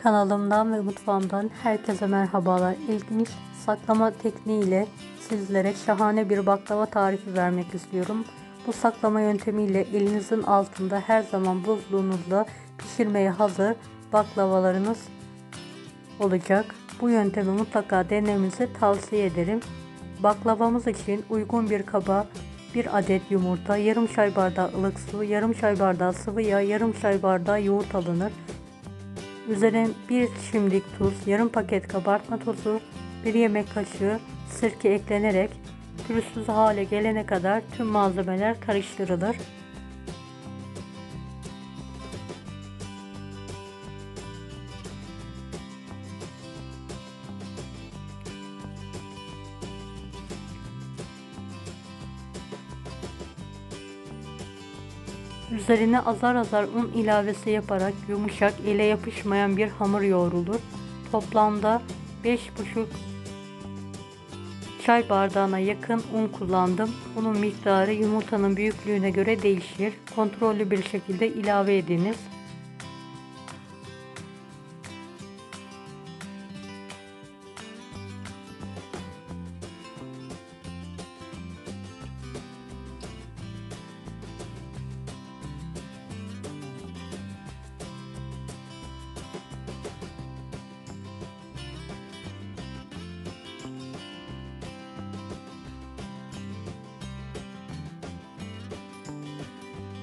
Kanalımdan ve mutfağımdan herkese merhabalar. İlginç saklama tekniğiyle sizlere şahane bir baklava tarifi vermek istiyorum. Bu saklama yöntemiyle elinizin altında her zaman buzluğunuzda pişirmeye hazır baklavalarınız olacak. Bu yöntemi mutlaka denemenizi tavsiye ederim. Baklavamız için uygun bir kaba 1 adet yumurta, yarım çay bardağı ılık su, yarım çay bardağı sıvı yağ, yarım çay bardağı yoğurt alınır. Üzerine bir çimdik tuz, yarım paket kabartma tozu, 1 yemek kaşığı sirke eklenerek pürüzsüz hale gelene kadar tüm malzemeler karıştırılır. Üzerine azar azar un ilavesi yaparak yumuşak, ele yapışmayan bir hamur yoğrulur. Toplamda 5,5 çay bardağına yakın un kullandım. Unun miktarı yumurtanın büyüklüğüne göre değişir. Kontrollü bir şekilde ilave ediniz.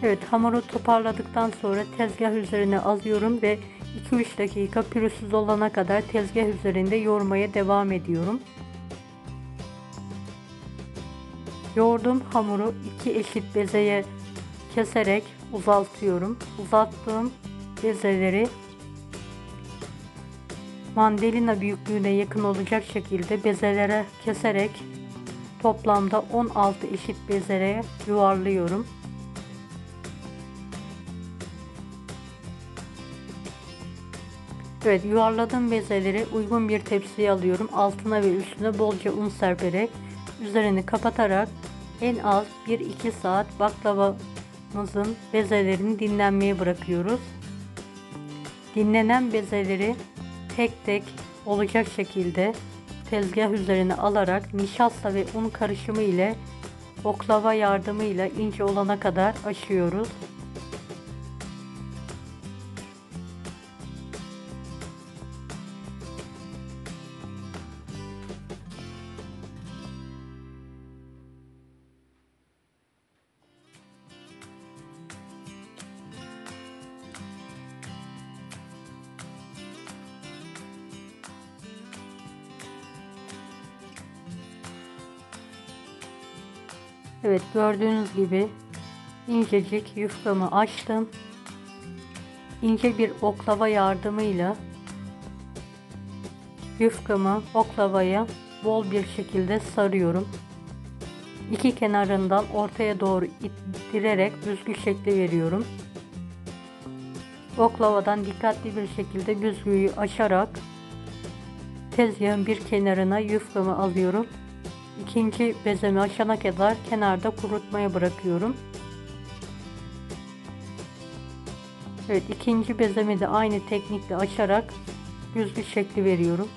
Evet, hamuru toparladıktan sonra tezgah üzerine alıyorum ve 2-3 dakika pürüzsüz olana kadar tezgah üzerinde yoğurmaya devam ediyorum. Yoğurduğum hamuru 2 eşit bezeye keserek uzaltıyorum. Uzattığım bezeleri mandalina büyüklüğüne yakın olacak şekilde bezelere keserek toplamda 16 eşit bezeye yuvarlıyorum. Evet, yuvarladığım bezeleri uygun bir tepsiye alıyorum. Altına ve üstüne bolca un serperek üzerini kapatarak en az 1-2 saat baklavamızın bezelerini dinlenmeye bırakıyoruz. Dinlenen bezeleri tek tek olacak şekilde tezgah üzerine alarak nişasta ve un karışımı ile oklava yardımıyla ince olana kadar açıyoruz. Evet, gördüğünüz gibi incecik yufkamı açtım. İnce bir oklava yardımıyla yufkamı oklavaya bol bir şekilde sarıyorum. İki kenarından ortaya doğru ittirerek büzgü şekli veriyorum. Oklavadan dikkatli bir şekilde büzgüyü açarak tezgahın bir kenarına yufkamı alıyorum. İkinci bezemi açana kadar kenarda kurutmaya bırakıyorum. Evet, ikinci bezemi de aynı teknikle açarak büzgü şekli veriyorum.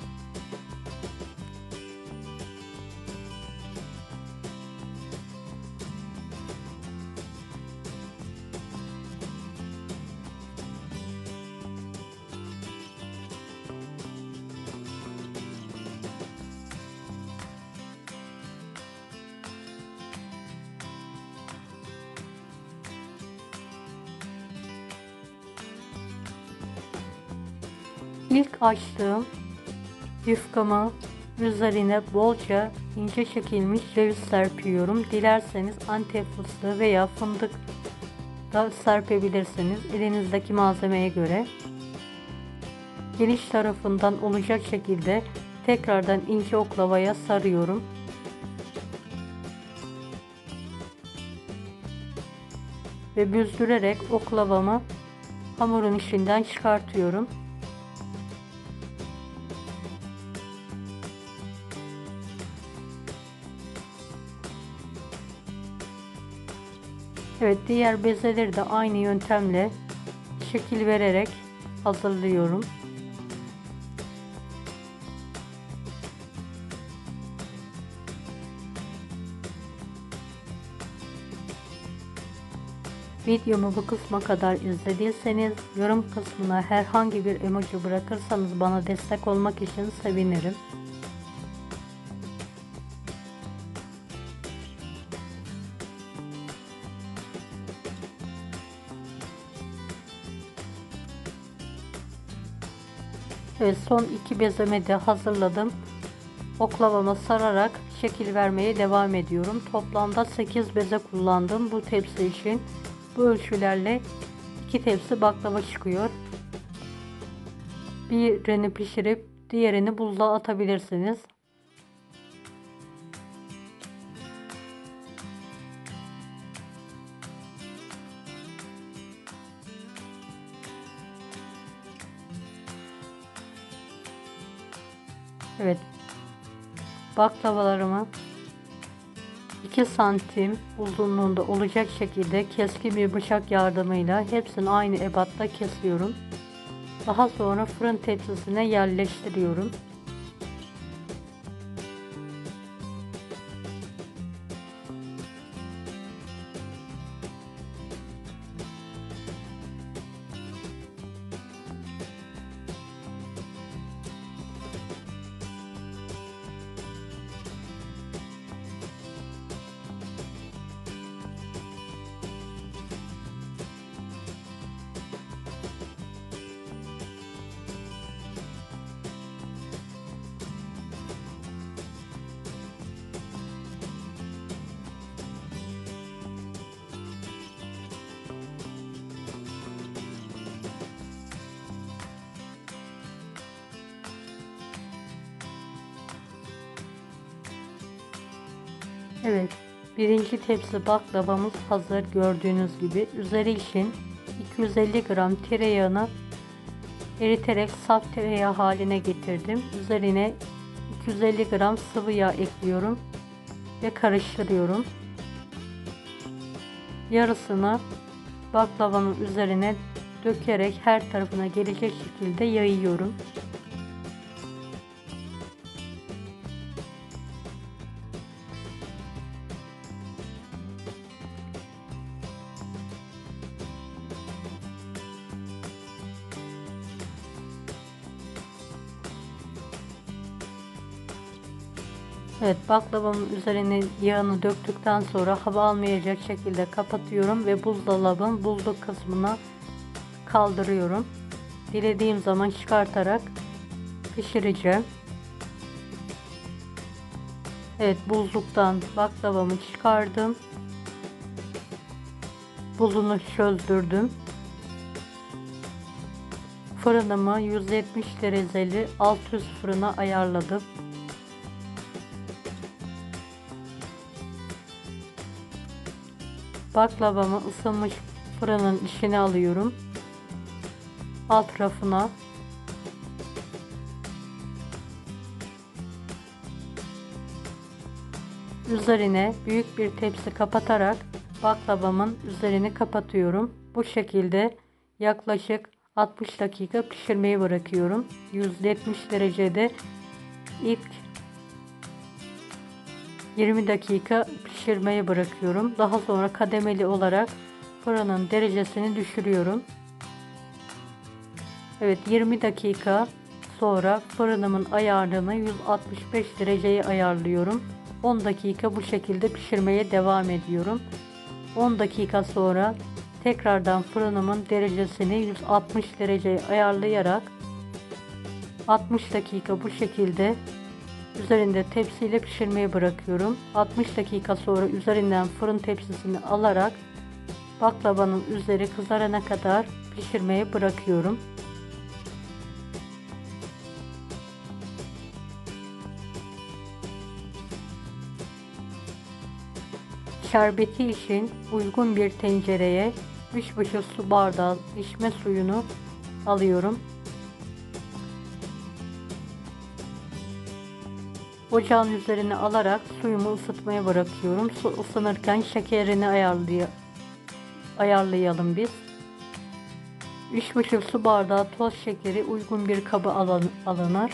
İlk açtığım yufkamı üzerine bolca ince çekilmiş ceviz serpiyorum. Dilerseniz Antep fıstığı veya fındık da serpebilirsiniz, elinizdeki malzemeye göre. Geniş tarafından olacak şekilde tekrardan ince oklavaya sarıyorum. Ve büzdürerek oklavamı hamurun içinden çıkartıyorum. Evet, diğer bezeleri de aynı yöntemle şekil vererek hazırlıyorum. Videomu bu kısma kadar izlediyseniz yorum kısmına herhangi bir emoji bırakırsanız bana destek olmak için sevinirim. Evet, son iki bezemi de hazırladım. Oklavama sararak şekil vermeye devam ediyorum. Toplamda 8 beze kullandım bu tepsi için. Bu ölçülerle 2 tepsi baklava çıkıyor. Birini pişirip diğerini buzluğa atabilirsiniz. Evet, baklavalarımı 2 santim uzunluğunda olacak şekilde keskin bir bıçak yardımıyla hepsini aynı ebatta kesiyorum. Daha sonra fırın tepsisine yerleştiriyorum. Evet, birinci tepsi baklavamız hazır. Gördüğünüz gibi üzeri için 250 gram tereyağını eriterek saf tereyağı haline getirdim. Üzerine 250 gram sıvı yağ ekliyorum ve karıştırıyorum. Yarısını baklavanın üzerine dökerek her tarafına gelecek şekilde yayıyorum. Evet, baklavamın üzerine yağını döktükten sonra hava almayacak şekilde kapatıyorum ve buzdolabın buzluk kısmına kaldırıyorum. Dilediğim zaman çıkartarak pişireceğim. Evet, buzluktan baklavamı çıkardım. Buzunu çözdürdüm. Fırınımı 170 dereceli alt üst fırına ayarladım. Baklavamı ısınmış fırının içine alıyorum. Alt rafına üzerine büyük bir tepsi kapatarak baklavamın üzerini kapatıyorum. Bu şekilde yaklaşık 60 dakika pişirmeyi bırakıyorum. 170 derecede ilk 20 dakika pişirmeyi bırakıyorum. Daha sonra kademeli olarak fırının derecesini düşürüyorum. Evet, 20 dakika sonra fırınımın ayarını 165 dereceye ayarlıyorum. 10 dakika bu şekilde pişirmeye devam ediyorum. 10 dakika sonra tekrardan fırınımın derecesini 160 dereceye ayarlayarak 60 dakika bu şekilde üzerinde tepsiyle pişirmeye bırakıyorum. 60 dakika sonra üzerinden fırın tepsisini alarak baklavanın üzeri kızarana kadar pişirmeye bırakıyorum. Şerbeti için uygun bir tencereye 3,5 su bardağı içme suyunu alıyorum. Ocağın üzerine alarak suyumu ısıtmaya bırakıyorum. Su ısınırken şekerini ayarlayalım biz. 3,5 su bardağı toz şekeri uygun bir kaba alınır.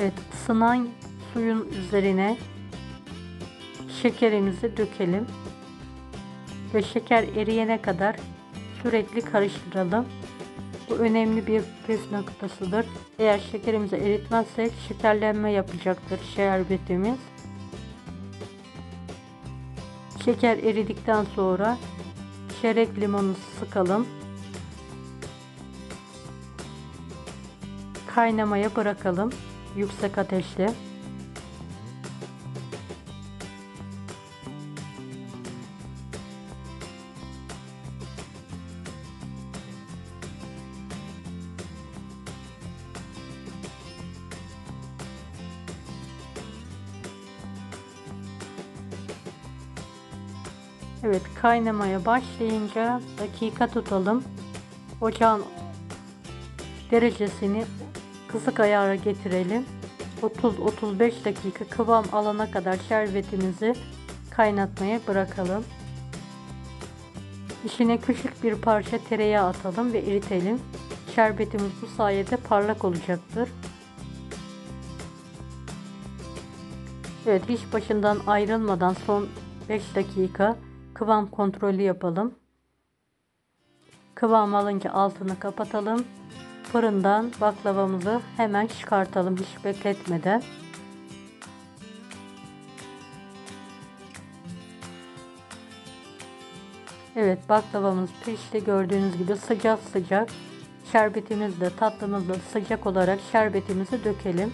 Evet, ısınan suyun üzerine şekerimizi dökelim ve şeker eriyene kadar sürekli karıştıralım. Bu önemli bir püf noktasıdır. Eğer şekerimizi eritmezsek şekerlenme yapacaktır şerbetimiz. Şeker eridikten sonra çeyrek limonu sıkalım. Kaynamaya bırakalım yüksek ateşte. Evet, kaynamaya başlayınca dakika tutalım. Ocağın derecesini kısık ayara getirelim. 30-35 dakika kıvam alana kadar şerbetimizi kaynatmaya bırakalım. İçine küçük bir parça tereyağı atalım ve eritelim. Şerbetimiz bu sayede parlak olacaktır. Evet, hiç başından ayrılmadan son 5 dakika kıvam kontrolü yapalım. Kıvam alınca altını kapatalım. Fırından baklavamızı hemen çıkartalım hiç bekletmeden. Evet, baklavamız pişti. Gördüğünüz gibi sıcak sıcak. Şerbetimiz de tatlımız da sıcak olarak şerbetimizi dökelim.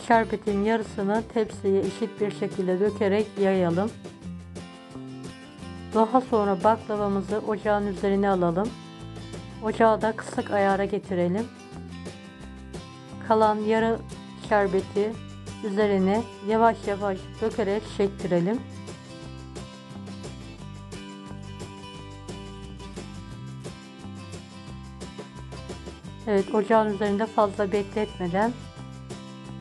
Şerbetin yarısını tepsiye eşit bir şekilde dökerek yayalım. Daha sonra baklavamızı ocağın üzerine alalım. Ocağı da kısık ayara getirelim. Kalan yarı şerbeti üzerine yavaş yavaş dökerek çektirelim. Evet, ocağın üzerinde fazla bekletmeden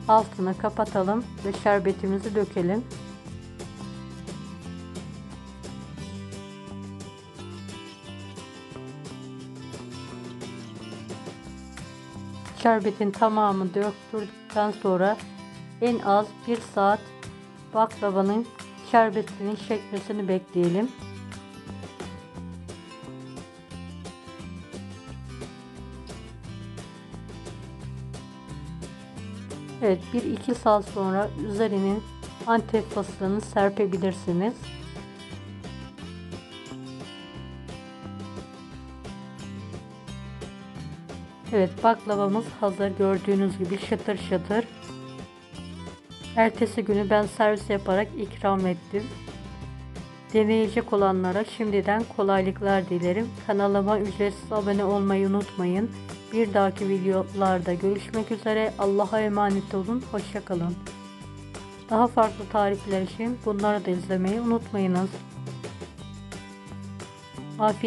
altını kapatalım ve şerbetimizi dökelim. Şerbetin tamamını döktürdükten sonra en az 1 saat baklavanın şerbetinin çekmesini bekleyelim. Evet, 1-2 saat sonra üzerinin Antep fıstığını serpebilirsiniz. Evet, baklavamız hazır. Gördüğünüz gibi şıtır şıtır. Ertesi günü ben servis yaparak ikram ettim. Deneyecek olanlara şimdiden kolaylıklar dilerim. Kanalıma ücretsiz abone olmayı unutmayın. Bir dahaki videolarda görüşmek üzere. Allah'a emanet olun. Hoşça kalın. Daha farklı tarifler için bunları da izlemeyi unutmayınız. Afiyet